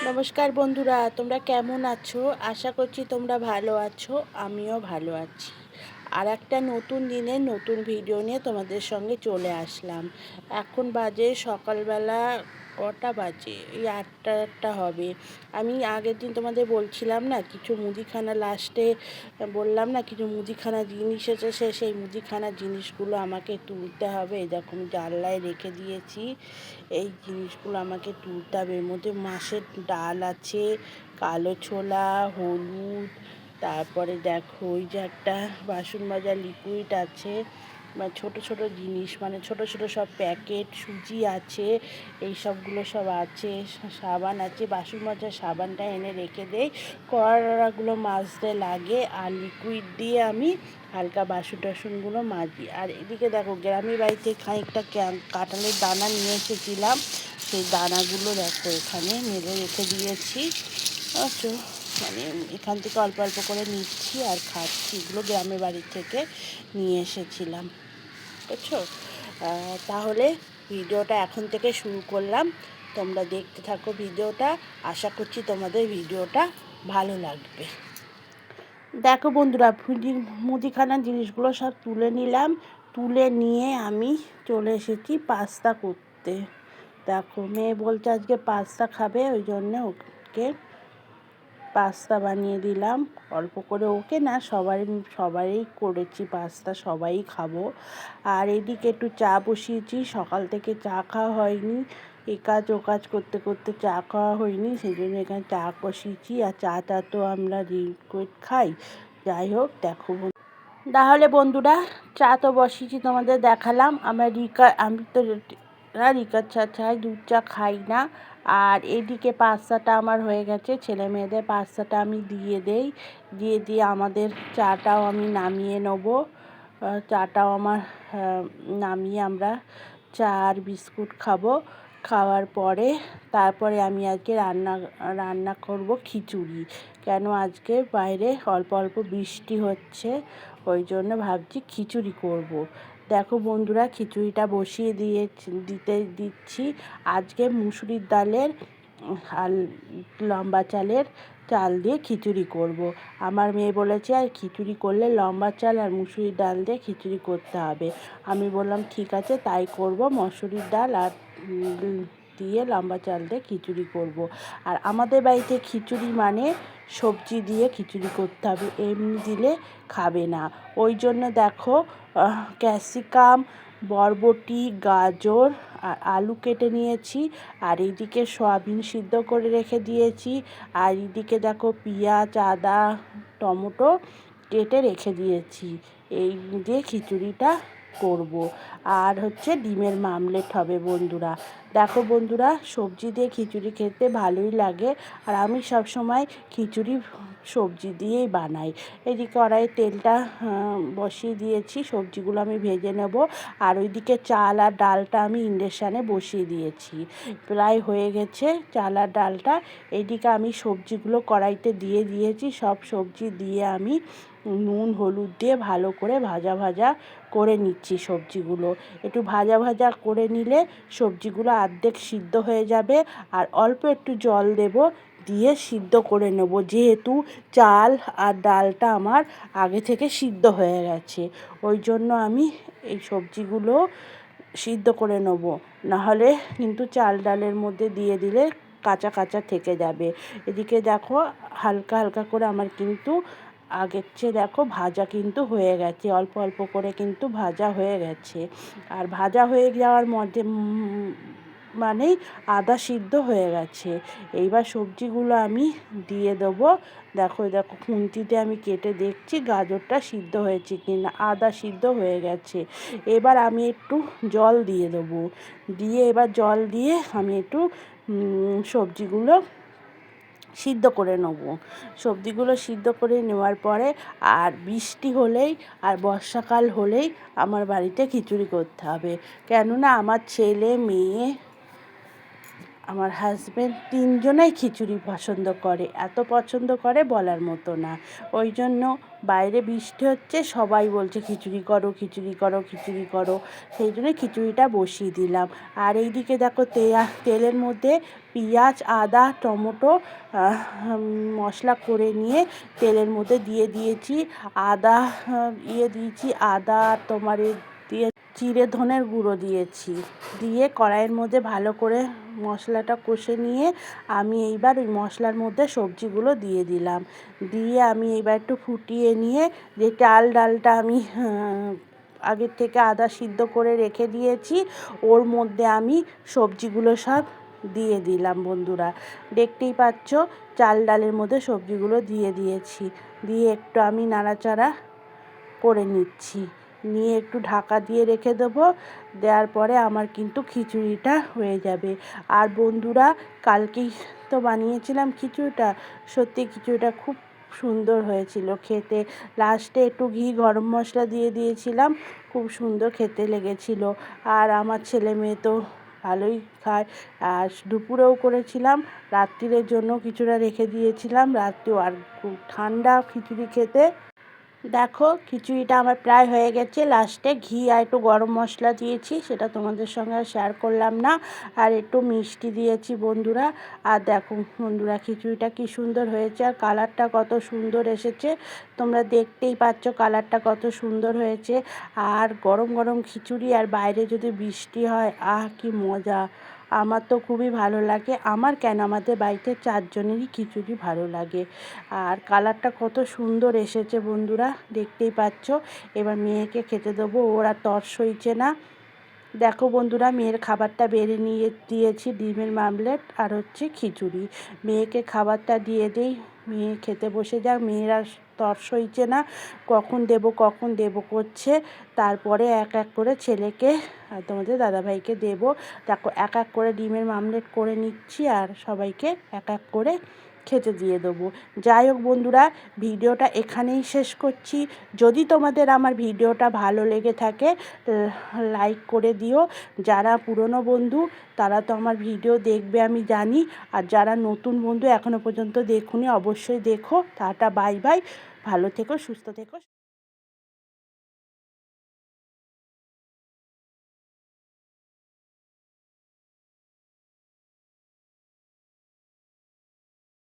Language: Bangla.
নমস্কার বন্ধুরা, তোমরা কেমন আছো? আশা করছি তোমরা ভালো আছো। আমিও ভালো আছি। আর একটা নতুন দিনে নতুন ভিডিও নিয়ে তোমাদের সঙ্গে চলে আসলাম। এখন বাজে সকালবেলা কটা বাজে? এই 8টা হবে। আমি আগের দিন তোমাদের বলছিলাম না, কিছু মুদিখানা লাস্টে বললাম না, কিছু মুদিখানা জিনিস এসেছে, সেই মুদিখানা জিনিসগুলো আমাকে তুলতে হবে। এই দেখো আমি জানলায় রেখে দিয়েছি। এই জিনিসগুলো আমাকে তুলতে হবে। এর মধ্যে মাছের ডাল আছে, কালো ছোলা, হলুদ, তারপরে দেখো ওই যে একটা বাসন মাজার লিকুইড আছে, মানে ছোটো ছোটো জিনিস, মানে ছোটো ছোটো সব প্যাকেট, সুজি আছে, এই সবগুলো সব আছে, সাবান আছে। বাসন মাজার সাবানটা এনে রেখে দেই, কড়াগুলো মাজতে লাগে, আর লিকুইড দিয়ে আমি হালকা বাসন টাসনগুলো মাজি। আর এদিকে দেখো গ্রামের বাড়িতে খানিকটা কাঁঠালের দানা নিয়ে এসেছিলাম, সেই দানাগুলো দেখো এখানে মেলে রেখে দিয়েছি। আচ্ছা, মানে এখান থেকে অল্প অল্প করে নিচ্ছি আর খাচ্ছি। এগুলো গ্রামের বাড়ি থেকে নিয়ে এসেছিলাম, বুঝছো? তাহলে ভিডিওটা এখন থেকে শুরু করলাম। তোমরা দেখতে থাকো ভিডিওটা। আশা করছি তোমাদের ভিডিওটা ভালো লাগবে। দেখো বন্ধুরা, মুদিখানার জিনিসগুলো সব তুলে নিলাম। তুলে নিয়ে আমি চলে এসেছি পাস্তা করতে। দেখো মেয়ে বলছে আজকে পাস্তা খাবে, ওই জন্য ওকে পাস্তা বানিয়ে দিলাম। অল্প করে, ওকে না, সবারই করেছি পাস্তা, সবাই খাবো। আর এদিকে একটু চা বসিয়েছি, সকাল থেকে চা খাওয়া হয়নি, এ কাজ ও কাজ করতে করতে চা খাওয়া হয়নি, সেই জন্য এখানে চা বসিয়েছি। আর চাটা তো আমরা লিকুইড খাই। যাই হোক, দেখো তাহলে বন্ধুরা, চা তো বসিয়েছি, তোমাদের দেখালাম। আমি তো রিকার চা চাই, দুধ চা খাই না। আর এদিকে পাস্তাটা আমার হয়ে গেছে, ছেলে মেয়েদের পাস্তাটা আমি দিয়ে আমাদের চাটাও আমি নামিয়ে নেব। চাটাও আমার নামিয়ে আমরা চা আর বিস্কুট খাবো। খাওয়ার পরে তারপরে আমি আজকে রান্না করব খিচুড়ি। কেন আজকে বাইরে অল্প অল্প বৃষ্টি হচ্ছে, ওই জন্য ভাবছি খিচুড়ি করব। দেখো বন্ধুরা, খিচুড়িটা বসিয়ে দিচ্ছি। আজকে মুসুরির ডালের আর লম্বা চালের চাল দিয়ে খিচুড়ি করব। আমার মেয়ে বলেছে আর খিচুড়ি করলে লম্বা চাল আর মুসুরির ডাল দিয়ে খিচুড়ি করতে হবে। আমি বললাম ঠিক আছে, তাই করব। মসুরির ডাল আর দিয়ে লম্বা চাল দিয়ে খিচুড়ি করব। আর আমাদের বাড়িতে খিচুড়ি মানে সবজি দিয়ে খিচুড়ি করতে হবে, এমনি দিলে খাবে না। ওই জন্য দেখো ক্যাপসিকাম, বরবটি, গাজর আর আলু কেটে নিয়েছি। আর এইদিকে সয়াবিন সিদ্ধ করে রেখে দিয়েছি। আর এইদিকে দেখো পেঁয়াজ, আদা, টমেটো কেটে রেখে দিয়েছি। এই দিয়ে খিচুড়িটা করব। আর হচ্ছে ডিমের মামলেট হবে বন্ধুরা। দেখো বন্ধুরা, সবজি দিয়ে খিচুড়ি খেতে ভালোই লাগে, আর আমি সব সময় খিচুড়ি সবজি দিয়েই বানাই। এদিকে কড়াইয়ে তেলটা বসিয়ে দিয়েছি, সবজিগুলো আমি ভেজে নেব। আর ওইদিকে চাল আর ডালটা আমি ইন্ডাকশানে বসিয়ে দিয়েছি, প্রায় হয়ে গেছে চাল আর ডালটা। এইদিকে আমি সবজিগুলো কড়াইতে দিয়ে দিয়েছি, সব সবজি দিয়ে আমি নুন হলুদ দিয়ে ভালো করে ভাজা ভাজা করে নিচ্ছি সবজিগুলো। একটু ভাজা ভাজা করে নিলে সবজিগুলো অর্ধেক সিদ্ধ হয়ে যাবে। আর অল্প একটু জল দেব, দিয়ে সিদ্ধ করে নেব, যেহেতু চাল আর ডালটা আমার আগে থেকে সিদ্ধ হয়ে গেছে। ওই জন্য আমি এই সবজিগুলো সিদ্ধ করে নেব, নাহলে কিন্তু চাল ডালের মধ্যে দিয়ে দিলে কাঁচা কাঁচা থেকে যাবে। এদিকে দেখো হালকা হালকা করে আমার কিন্তু আগের চেয়ে দেখো ভাজা কিন্তু হয়ে গেছে, অল্প অল্প করে কিন্তু ভাজা হয়ে গেছে। আর ভাজা হয়ে যাওয়ার মধ্যে মানেই আদা সিদ্ধ হয়ে গেছে। এইবার সবজিগুলো আমি দিয়ে দেবো। দেখো দেখো খুন্তিতে আমি কেটে দেখছি গাজরটা সিদ্ধ হয়েছে কিনা, আদা সিদ্ধ হয়ে গেছে। এবার আমি একটু জল দিয়ে দেবো, দিয়ে এবার জল দিয়ে আমি একটু সবজিগুলো সিদ্ধ করে নেব। সবজিগুলো সিদ্ধ করে নেওয়ার পরে, আর বৃষ্টি হলেই আর বর্ষাকাল হলেই আমার বাড়িতে খিচুড়ি করতে হবে, কেননা আমার ছেলে মেয়ে আমার হাজব্যান্ড তিনজনেই খিচুড়ি পছন্দ করে, এত পছন্দ করে বলার মতো না। ওই জন্য বাইরে বৃষ্টি হচ্ছে, সবাই বলছে খিচুড়ি করো, খিচুড়ি করো, খিচুড়ি করো। সেই জন্য খিচুড়িটা বসিয়ে দিলাম। আর এইদিকে দেখো তেলের মধ্যে পেঁয়াজ, আদা, টমেটো মশলা করে নিয়ে তেলের মধ্যে দিয়ে দিয়েছি। আদা দিয়েছি, আদা তোমার দিয়ে জিরে ধনের গুঁড়ো দিয়েছি, দিয়ে কড়াইয়ের মধ্যে ভালো করে মশলাটা কষে নিয়ে আমি এইবার ওই মশলার মধ্যে সবজিগুলো দিয়ে দিলাম। দিয়ে আমি এইবার একটু ফুটিয়ে নিয়ে যে ডালটা আমি আগের থেকে আদা সিদ্ধ করে রেখে দিয়েছি, ওর মধ্যে আমি সবজিগুলো সব দিয়ে দিলাম। বন্ধুরা দেখতেই পাচ্ছ ডালের মধ্যে সবজিগুলো দিয়ে দিয়েছি, দিয়ে একটু আমি নাড়াচাড়া করে নিচ্ছি, নিয়ে একটু ঢাকা দিয়ে রেখে দেবো। দেওয়ার পরে আমার কিন্তু খিচুড়িটা হয়ে যাবে। আর বন্ধুরা কালকেই তো বানিয়েছিলাম খিচুড়িটা, সত্যি খিচুড়িটা খুব সুন্দর হয়েছিল খেতে। লাস্টে একটু ঘি গরম মশলা দিয়ে দিয়েছিলাম, খুব সুন্দর খেতে লেগেছিল। আর আমার ছেলে মেয়ে তো ভালোই খায়। আর দুপুরেও করেছিলাম, রাত্রিরের জন্য কিছুটা রেখে দিয়েছিলাম, রাত্রেও। আর খুব ঠান্ডা খিচুড়ি খেতে। দেখো খিচুড়িটা আমার প্রায় হয়ে গেছে, লাস্টে ঘি আর একটু গরম মশলা দিয়েছি, সেটা তোমাদের সঙ্গে আর শেয়ার করলাম না। আর একটু মিষ্টি দিয়েছি বন্ধুরা। আর দেখো বন্ধুরা খিচুড়িটা কি সুন্দর হয়েছে, আর কালারটা কত সুন্দর এসেছে, তোমরা দেখতেই পাচ্ছ কালারটা কত সুন্দর হয়েছে। আর গরম গরম খিচুড়ি আর বাইরে যদি বৃষ্টি হয়, কি মজা! আমার তো খুবই ভালো লাগে, আমার কেন আমাদের বাড়িতে 4 জনেরই খিচুড়ি ভালো লাগে। আর কালারটা কত সুন্দর এসেছে বন্ধুরা, দেখতেই পাচ্ছ। এবার মেয়েকে খেতে দেবো, ওর আর তর সইছে না। দেখো বন্ধুরা মেয়ের খাবারটা বেড়ে নিয়ে দিয়েছি, ডিমের মামলেট আর হচ্ছে খিচুড়ি। মেয়েকে খাবারটা দিয়ে দিই, মেয়ে খেতে বসে যাক। মেয়ের আর তর সইছে না, কখন দেব করছে। তারপরে এক এক করে ছেলেকে আর তোমাদের দাদাভাইকে দেব। দেখো এক এক করে ডিমের মামলেট করে নিচ্ছি, আর সবাইকে এক এক করে খেতে দিয়ে দেবো। যাই হোক বন্ধুরা, ভিডিওটা এখানেই শেষ করছি। যদি তোমাদের আমার ভিডিওটা ভালো লেগে থাকে লাইক করে দিও। যারা পুরনো বন্ধু তারা তো আমার ভিডিও দেখবে আমি জানি, আর যারা নতুন বন্ধু এখনও পর্যন্ত দেখোনি অবশ্যই দেখো। টাটা, বাই বাই, ভালো থেকো, সুস্থ থেকো।